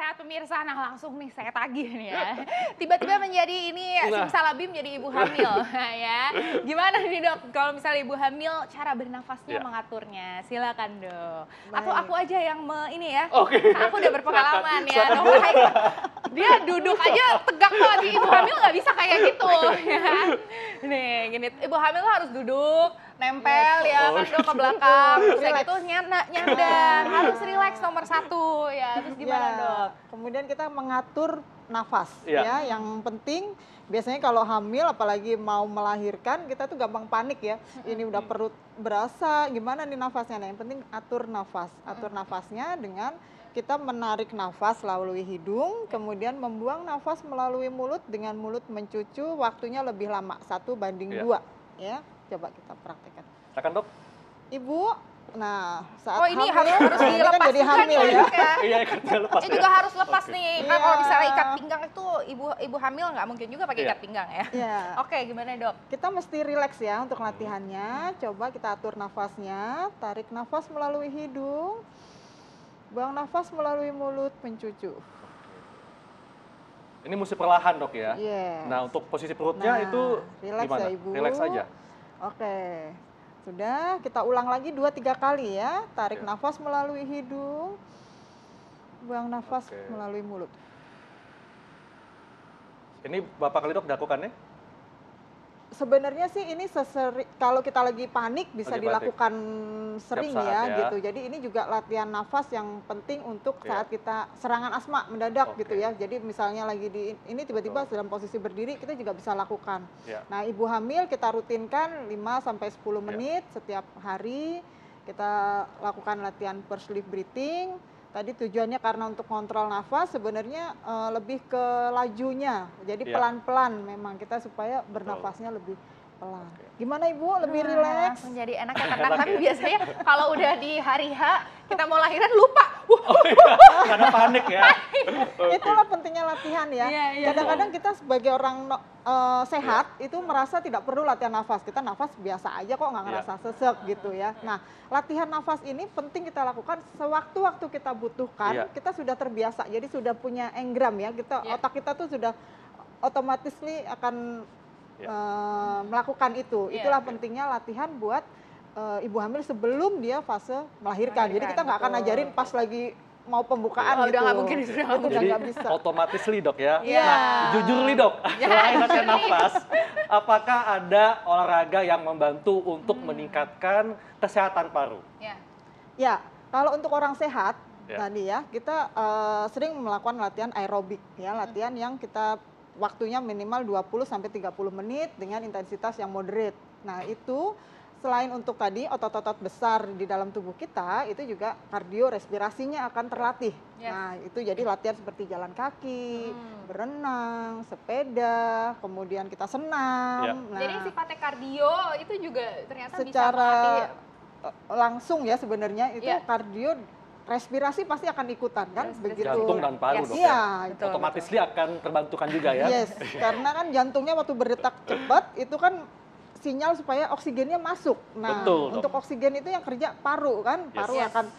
sehat pemirsa. Nah langsung nih saya tagih nih ya. Tiba-tiba menjadi ini simsalabim jadi ibu hamil ya. Gimana nih dok kalau misalnya ibu hamil cara bernafasnya mengaturnya? Silakan dok. Atau aku aja yang ini ya. Aku udah berpengalaman ya. Dokter Haikal dia duduk aja tegak banget. Ibu hamil nggak bisa kayak gitu ya. Nih gini, ibu hamil harus duduk nempel ya kan dok ke belakang, terus itu nyandang, harus relax nomor 1 ya. Terus gimana dok? Kemudian kita mengatur nafas ya, yang penting biasanya kalau hamil apalagi mau melahirkan kita tuh gampang panik ya. Ini udah perut berasa, gimana nih nafasnya? Nah, yang penting atur nafas, atur nafasnya dengan kita menarik nafas melalui hidung, kemudian membuang nafas melalui mulut dengan mulut mencucu, waktunya lebih lama 1:2 ya. Coba kita praktekkan. Silakan dok. Ibu, nah saat ini hamil, harus dilepas kan jadi hamil ya. Iya, ikatnya lepas. Ini juga harus lepas nih. Kan kalau misalnya ikat pinggang itu ibu hamil nggak mungkin juga pakai ikat pinggang ya. Oke, gimana dok? Kita mesti rileks ya untuk latihannya. Coba kita atur nafasnya, tarik nafas melalui hidung, buang nafas melalui mulut, mencucu. Ini mesti perlahan dok ya. Nah untuk posisi perutnya itu gimana? Ya, Ibu. Relax saja. Oke, sudah kita ulang lagi 2-3 kali ya. Tarik nafas melalui hidung, buang nafas melalui mulut. Ini berapa kali dok dilakukannya? Sebenarnya sih ini kalau kita lagi panik bisa dilakukan sering ya gitu. Jadi ini juga latihan nafas yang penting untuk saat kita serangan asma mendadak gitu ya. Jadi misalnya lagi ini tiba-tiba dalam posisi berdiri kita juga bisa lakukan. Nah, ibu hamil kita rutinkan 5-10 menit setiap hari. Kita lakukan latihan pursed leaf breathing. Tadi tujuannya karena untuk kontrol nafas, sebenarnya lebih ke lajunya. Jadi pelan-pelan memang kita supaya bernafasnya lebih pelan. Gimana Ibu? Lebih rileks? Menjadi enak ya tenang, tapi biasanya kalau udah di hari H, kita mau lahiran lupa. Karena panik ya. Itulah pentingnya latihan ya. Kadang-kadang kita sebagai orang sehat itu merasa tidak perlu latihan nafas. Kita nafas biasa aja kok, nggak ngerasa sesek gitu ya. Nah, latihan nafas ini penting kita lakukan sewaktu-waktu kita butuhkan. Kita sudah terbiasa, jadi sudah punya engram ya. Otak kita tuh sudah otomatis akan melakukan itu. Itulah pentingnya latihan buat ibu hamil sebelum dia fase melahirkan. Jadi kita nggak akan ajarin pas lagi mau pembukaan gitu. Udah nggak mungkin itu. Jadi otomatis dok ya. Nah, jujur nih dok, selain latihan nafas, apakah ada olahraga yang membantu untuk meningkatkan kesehatan paru? Ya, kalau untuk orang sehat tadi ya, kita sering melakukan latihan aerobik ya, latihan yang kita waktunya minimal 20-30 menit dengan intensitas yang moderate. Nah, itu selain untuk tadi otot-otot besar di dalam tubuh kita, itu juga kardio respirasinya akan terlatih. Nah, itu jadi latihan seperti jalan kaki, berenang, sepeda, kemudian kita senam. Nah, jadi sifatnya kardio itu juga ternyata secara bisa melatih langsung ya sebenarnya itu kardio. Respirasi pasti akan ikutan kan, begitu. Jantung dan paru dok ya. Otomatis akan terbantukan juga ya. Karena kan jantungnya waktu berdetak cepat itu kan sinyal supaya oksigennya masuk. Nah, untuk oksigen itu yang kerja paru kan, paru akan.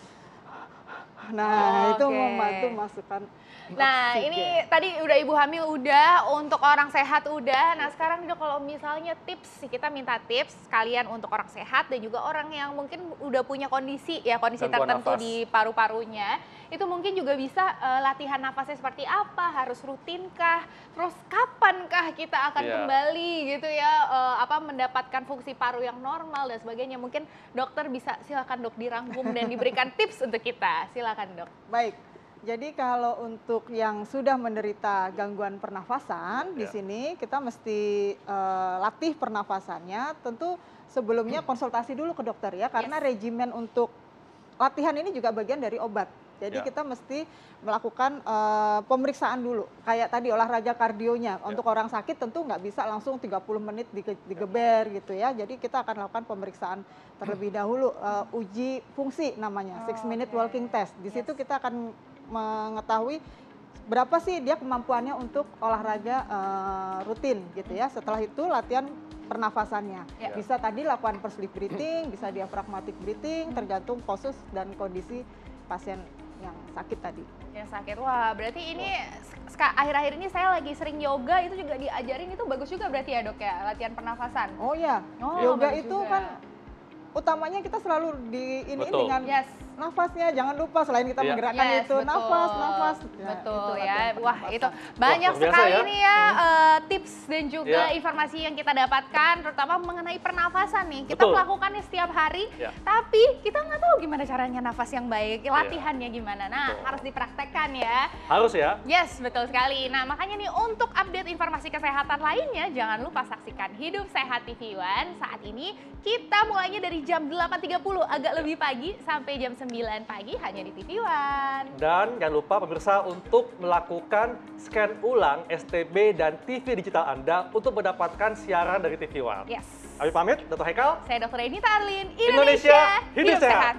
Nah, itu membantu masukkan. Nah, ini tadi udah ibu hamil udah, untuk orang sehat udah. Nah, sekarang dok kalau misalnya tips, kita minta tips kalian untuk orang sehat dan juga orang yang mungkin udah punya kondisi tertentu di paru-parunya. Itu mungkin juga bisa latihan nafasnya seperti apa, harus rutinkah, terus kapankah kita akan kembali gitu ya, mendapatkan fungsi paru yang normal dan sebagainya. Mungkin dokter bisa, silakan dok dirangkum dan diberikan tips untuk kita. Silakan dok. Baik. Jadi kalau untuk yang sudah menderita gangguan pernafasan, di sini kita mesti latih pernafasannya. Tentu sebelumnya konsultasi dulu ke dokter ya, karena regimen untuk latihan ini juga bagian dari obat. Jadi kita mesti melakukan pemeriksaan dulu. Kayak tadi olahraga kardionya. Untuk orang sakit tentu nggak bisa langsung 30 menit digeber gitu ya. Jadi kita akan lakukan pemeriksaan terlebih dahulu. Uji fungsi namanya, 6-minute walking test. Di situ kita akan mengetahui berapa sih dia kemampuannya untuk olahraga rutin gitu ya. Setelah itu latihan pernafasannya. Bisa tadi lakukan pursed leaf breathing, bisa diaphragmatic breathing, tergantung poses dan kondisi pasien yang sakit tadi. Yang sakit. Wah, berarti ini akhir-akhir ini saya lagi sering yoga, itu juga diajarin, itu bagus juga berarti ya dok ya, latihan pernafasan. Oh ya, Oh, yoga bagus itu juga. kan utamanya kita selalu Betul. dengan Yes. nafasnya, jangan lupa selain kita Iya. menggerakkan Yes, itu betul. nafas. Betul itu ya. latihan Wah, pernafasan. itu banyak luar biasa sekali ya. nih ya tips dan juga Iya. informasi yang kita dapatkan, terutama mengenai pernafasan nih. Kita Betul. melakukannya setiap hari, Iya. tapi kita nggak tahu gimana caranya nafas yang baik, latihannya gimana. Nah, Betul. harus dipraktekkan ya. Harus ya. Yes, betul sekali. Nah, makanya nih untuk update informasi kesehatan lainnya, jangan lupa saksikan Hidup Sehat TV One. Saat ini kita mulainya dari jam 8.30, agak lebih pagi, sampai jam 9 pagi hanya di TV One. Dan jangan lupa pemirsa untuk melakukan scan ulang STB dan TV digital Anda untuk mendapatkan siaran dari TV One. Yes. Kami pamit, Dr. Haikal. Saya Dr. Eni Tarlin, Indonesia, hidup sehat.